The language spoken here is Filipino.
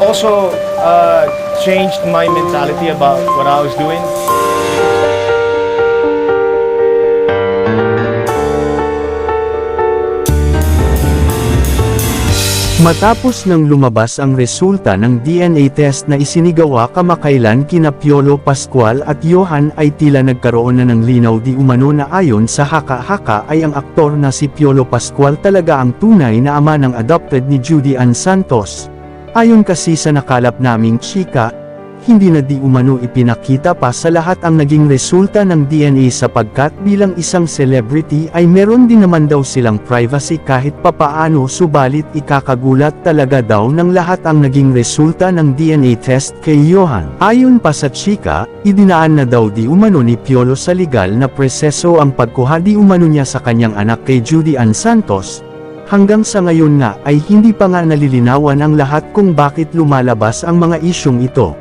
also changed my mentality about what I was doing. Matapos nang lumabas ang resulta ng DNA test na isinigawa kamakailan kina Piolo Pascual at Johan ay tila nagkaroon na ng linaw di umano na ayon sa haka-haka ay ang aktor na si Piolo Pascual talaga ang tunay na ama ng adopted ni Judy Ann Santos. Ayon kasi sa nakalap naming chika, hindi na di umano ipinakita pa sa lahat ang naging resulta ng DNA sapagkat bilang isang celebrity ay meron din naman daw silang privacy kahit papaano subalit ikakagulat talaga daw ng lahat ang naging resulta ng DNA test kay Johan. Ayon pa sa chika, idinaan na daw di umano ni Piolo sa legal na proseso ang pagkuha di umano niya sa kanyang anak kay Judy Ann Santos. Hanggang sa ngayon nga ay hindi pa nga nalilinawan ang lahat kung bakit lumalabas ang mga isyong ito.